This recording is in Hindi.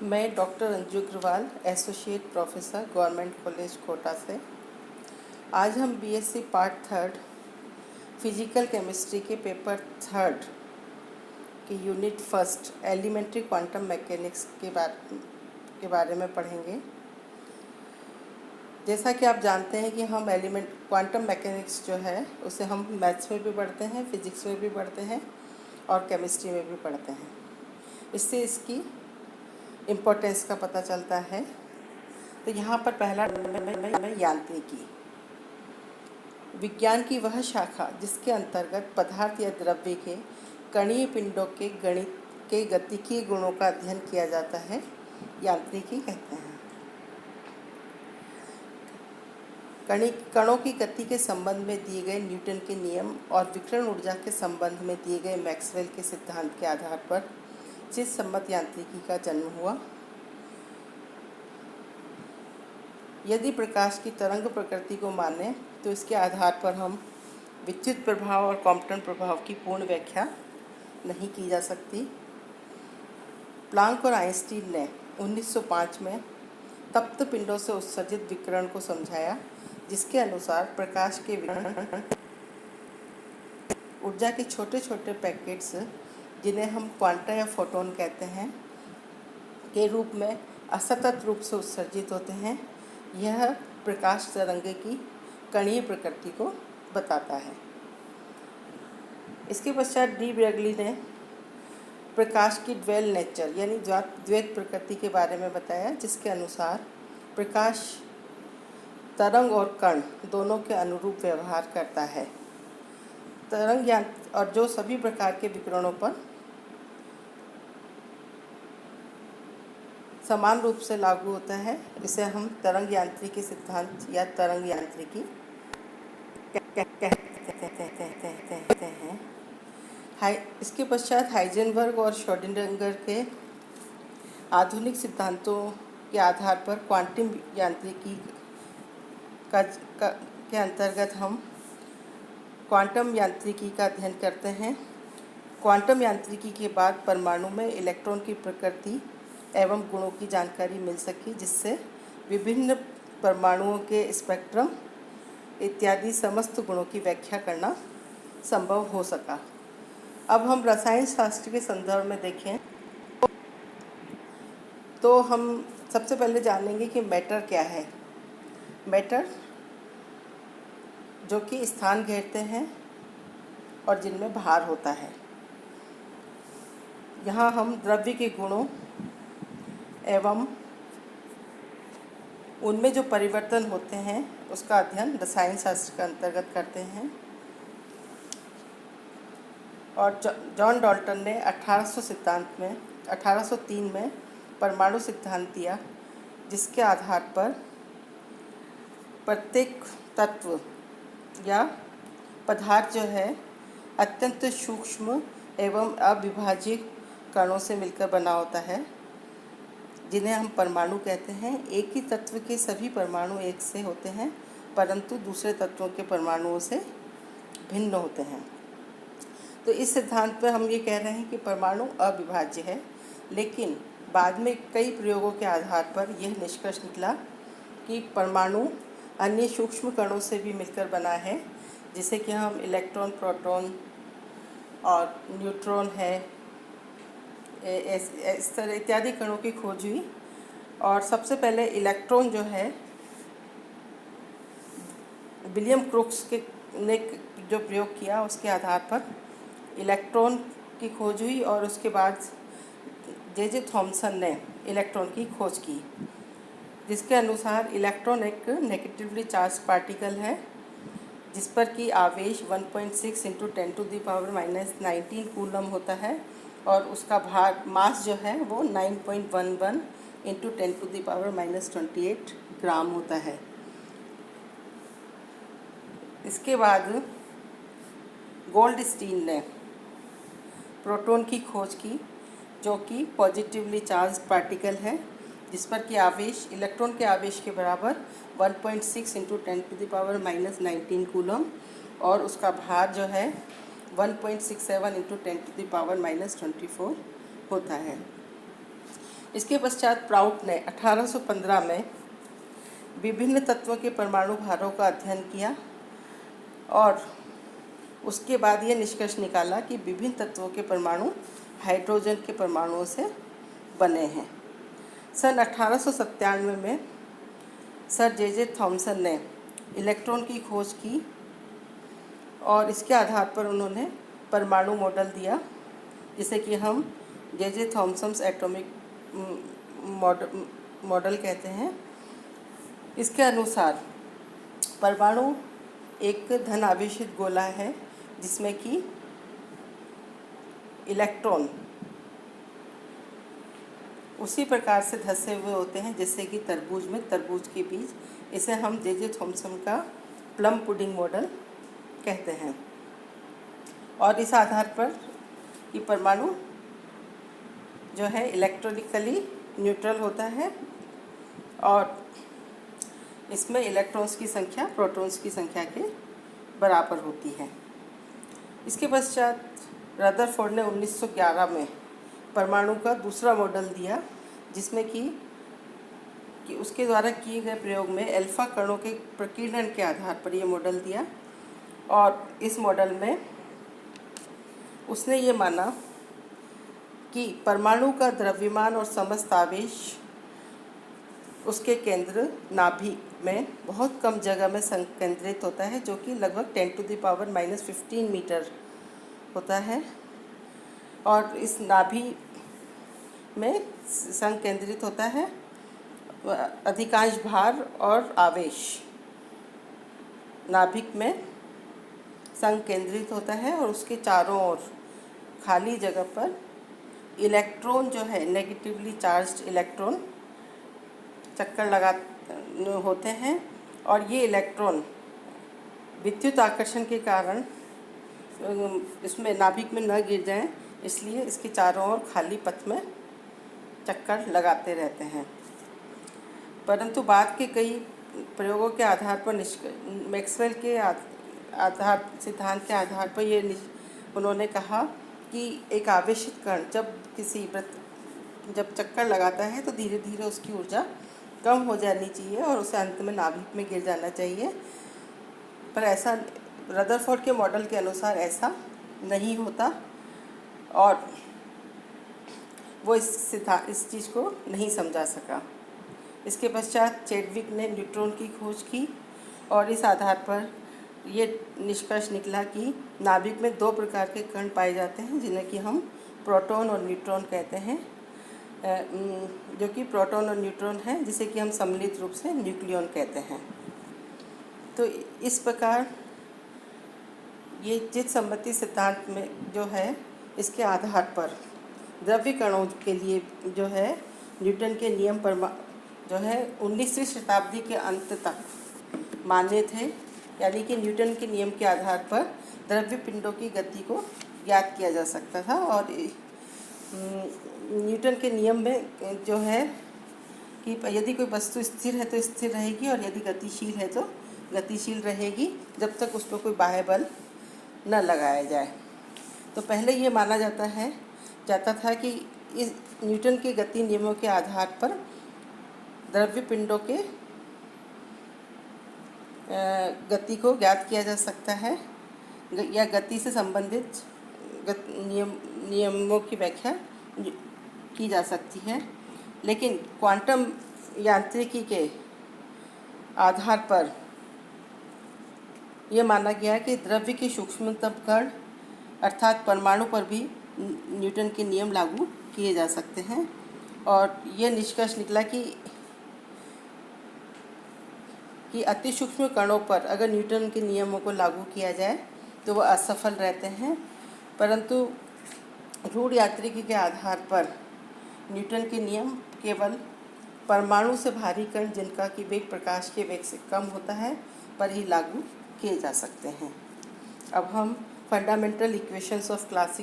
मैं doctor Anju Agarwal, associate professor, government college Kota से। आज हम BSc part third physical chemistry के पेपर थर्ड के unit first elementary quantum mechanics के बारे में पढ़ेंगे। जैसा कि आप जानते हैं कि हम क्वांटम मैकेनिक्स जो है उसे हम मैथ्स में भी पढ़ते हैं, फिजिक्स में भी पढ़ते हैं और केमिस्ट्री में भी पढ़ते हैं। इससे इसकी इम्पोर्टेंस का पता चलता है। तो यहाँ पर पहला यांत्रिकी, विज्ञान की वह शाखा जिसके अंतर्गत पदार्थ या द्रव्य के कणीय पिंडों के गणित के गतिकीय गुणों का अध्ययन किया जाता है, यांत्रिकी कहते हैं। कणों की गति के संबंध में दिए गए न्यूटन के नियम और विकिरण ऊर्जा के संबंध में दिए गए मैक्सवेल के सिद्धांत के आधार पर चित्त सम्मत यांत्रिकी का जन्म हुआ। यदि प्रकाश की तरंग प्रकृति को माने तो इसके आधार पर हम विद्युत प्रभाव और कॉम्पटन प्रभाव की पूर्ण व्याख्या नहीं की जा सकती। प्लांक और आइंस्टीन ने 1905 में तप्त पिंडों से उत्सर्जित विकिरण को समझाया, जिसके अनुसार प्रकाश के विकिरण ऊर्जा के छोटे छोटे पैकेट्स, जिन्हें हम क्वांटा या फोटोन कहते हैं, के रूप में असतत रूप से उत्सर्जित होते हैं। यह प्रकाश तरंग की कणीय प्रकृति को बताता है। इसके पश्चात डी ब्रेगली ने प्रकाश की ड्वेल नेचर यानी द्वैत प्रकृति के बारे में बताया, जिसके अनुसार प्रकाश तरंग और कण दोनों के अनुरूप व्यवहार करता है। तरंग और जो सभी प्रकार के विकिरणों पर समान रूप से लागू होता है, इसे हम तरंग यांत्रिकी सिद्धांत या तरंग यांत्रिकी कहते हैं। इसके पश्चात हाइजेनबर्ग और श्रोडिंगर के आधुनिक सिद्धांतों के आधार पर क्वांटम यांत्रिकी के अंतर्गत हम क्वांटम यांत्रिकी का अध्ययन करते हैं। क्वांटम यांत्रिकी के बाद परमाणु में इलेक्ट्रॉन की प्रकृति एवं गुणों की जानकारी मिल सकी, जिससे विभिन्न परमाणुओं के स्पेक्ट्रम इत्यादि समस्त गुणों की व्याख्या करना संभव हो सका। अब हम रसायन शास्त्र के संदर्भ में देखें तो हम सबसे पहले जानेंगे कि मैटर क्या है। मैटर जो कि स्थान घेरते हैं और जिनमें भार होता है। यहाँ हम द्रव्य के गुणों एवं उनमें जो परिवर्तन होते हैं उसका अध्ययन रसायन शास्त्र के अंतर्गत करते हैं। और जॉन डाल्टन ने 1803 में परमाणु सिद्धांत दिया, जिसके आधार पर प्रत्येक तत्व या पदार्थ जो है अत्यंत सूक्ष्म एवं अविभाज्य कणों से मिलकर बना होता है, जिन्हें हम परमाणु कहते हैं। एक ही तत्व के सभी परमाणु एक से होते हैं, परंतु दूसरे तत्वों के परमाणुओं से भिन्न होते हैं। तो इस सिद्धांत पर हम ये कह रहे हैं कि परमाणु अविभाज्य है, लेकिन बाद में कई प्रयोगों के आधार पर यह निष्कर्ष निकला कि परमाणु अन्य सूक्ष्म कणों से भी मिलकर बना है, जिसे कि हम इलेक्ट्रॉन, प्रोटॉन और न्यूट्रॉन है, इस तरह इत्यादि कणों की खोज हुई। और सबसे पहले इलेक्ट्रॉन जो है विलियम क्रोक्स ने जो प्रयोग किया, उसके आधार पर इलेक्ट्रॉन की खोज हुई। और उसके बाद जे थॉमसन ने इलेक्ट्रॉन की खोज की, जिसके अनुसार इलेक्ट्रॉन एक नेगेटिवली चार्ज पार्टिकल है, जिस पर कि आवेश 1.6 × 10⁻⁻19 कूलम होता है और उसका भार मास जो है वो 9.11 × 10⁻⁻28 ग्राम होता है। इसके बाद गोल्डस्टीन ने प्रोटॉन की खोज की, जो कि पॉजिटिवली चार्ज पार्टिकल है, जिस पर कि आवेश इलेक्ट्रॉन के आवेश के बराबर 1.6 × 10⁻⁻19 कूलम और उसका भार जो है 1.67 × 10⁻⁻24 होता है। इसके पश्चात प्राउट ने 1815 में विभिन्न तत्वों के परमाणु भारों का अध्ययन किया और उसके बाद ये निष्कर्ष निकाला कि विभिन्न तत्वों के परमाणु हाइड्रोजन के परमाणुओं से बने हैं। सन 1897 में सर जे थॉमसन ने इलेक्ट्रॉन की खोज की और इसके आधार पर उन्होंने परमाणु मॉडल दिया, जिसे कि हम जे थॉमसन्स एटॉमिक मॉडल कहते हैं। इसके अनुसार परमाणु एक धन आवेशित गोला है जिसमें कि इलेक्ट्रॉन उसी प्रकार से धंसे हुए होते हैं जैसे कि तरबूज में तरबूज के बीज। इसे हम जे थॉमसन का प्लम पुडिंग मॉडल कहते हैं। और इस आधार पर कि परमाणु जो है इलेक्ट्रॉनिकली न्यूट्रल होता है और इसमें इलेक्ट्रॉन्स की संख्या प्रोटॉन्स की संख्या के बराबर होती है। इसके पश्चात रदरफोर्ड ने 1911 में परमाणु का दूसरा मॉडल दिया, जिसमें कि उसके द्वारा किए गए प्रयोग में अल्फा कणों के प्रकीर्णन के आधार पर यह मॉडल दिया। और इस मॉडल में उसने ये माना कि परमाणु का द्रव्यमान और समस्त आवेश उसके केंद्र नाभि में बहुत कम जगह में संकेंद्रित होता है, जो कि लगभग 10⁻⁻15 मीटर होता है। और इस नाभि में संकेंद्रित होता है अधिकांश भार और आवेश नाभिक में संकेंद्रित होता है और उसके चारों ओर खाली जगह पर इलेक्ट्रॉन जो है नेगेटिवली चार्ज्ड इलेक्ट्रॉन चक्कर लगा होते हैं। और ये इलेक्ट्रॉन विद्युत आकर्षण के कारण इसमें नाभिक में न गिर जाएं, इसलिए इसके चारों ओर खाली पथ में चक्कर लगाते रहते हैं। परंतु बाद के कई प्रयोगों के आधार पर मैक्सवेल के आधार सिद्धांत के आधार पर ये उन्होंने कहा कि एक आवेशित कण जब चक्कर लगाता है तो धीरे धीरे उसकी ऊर्जा कम हो जानी चाहिए और उसे अंत में नाभिक में गिर जाना चाहिए। पर ऐसा रदरफोर्ड के मॉडल के अनुसार ऐसा नहीं होता और वो इस चीज़ को नहीं समझा सका। इसके पश्चात चैडविक ने न्यूट्रॉन की खोज की और इस आधार पर ये निष्कर्ष निकला कि नाभिक में दो प्रकार के कण पाए जाते हैं, जिन्हें कि हम प्रोटॉन और न्यूट्रॉन कहते हैं, जो कि प्रोटॉन और न्यूट्रॉन है, जिसे कि हम सम्मिलित रूप से न्यूक्लियॉन कहते हैं। तो इस प्रकार ये चित्त सम्मति सिद्धांत में जो है, इसके आधार पर द्रव्य कणों के लिए जो है न्यूटन के नियम पर जो है 19वीं शताब्दी के अंत तक मान्य थे। यानी कि न्यूटन के नियम के आधार पर द्रव्य पिंडों की गति को ज्ञात किया जा सकता था। और न्यूटन के नियम में जो है कि यदि कोई वस्तु स्थिर है तो स्थिर रहेगी और यदि गतिशील है तो गतिशील रहेगी, जब तक उस पर कोई बाह्य बल न लगाया जाए। तो पहले ये माना जाता था कि इस न्यूटन के गति नियमों के आधार पर द्रव्य पिंडों के गति को ज्ञात किया जा सकता है या गति से संबंधित नियमों की व्याख्या की जा सकती है। लेकिन क्वांटम यांत्रिकी के आधार पर यह माना गया कि द्रव्य के सूक्ष्मतम कण अर्थात परमाणु पर भी न्यूटन के नियम लागू किए जा सकते हैं। और यह निष्कर्ष निकला कि अति सूक्ष्म कणों पर अगर न्यूटन के नियमों को लागू किया जाए तो वह असफल रहते हैं, परंतु रूढ़ यांत्रिकी के आधार पर न्यूटन के नियम केवल परमाणु से भारी कण जिनका कि वेग प्रकाश के वेग से कम होता है पर ही लागू किए जा सकते हैं। अब हम फंडामेंटल इक्वेशंस ऑफ क्लासिक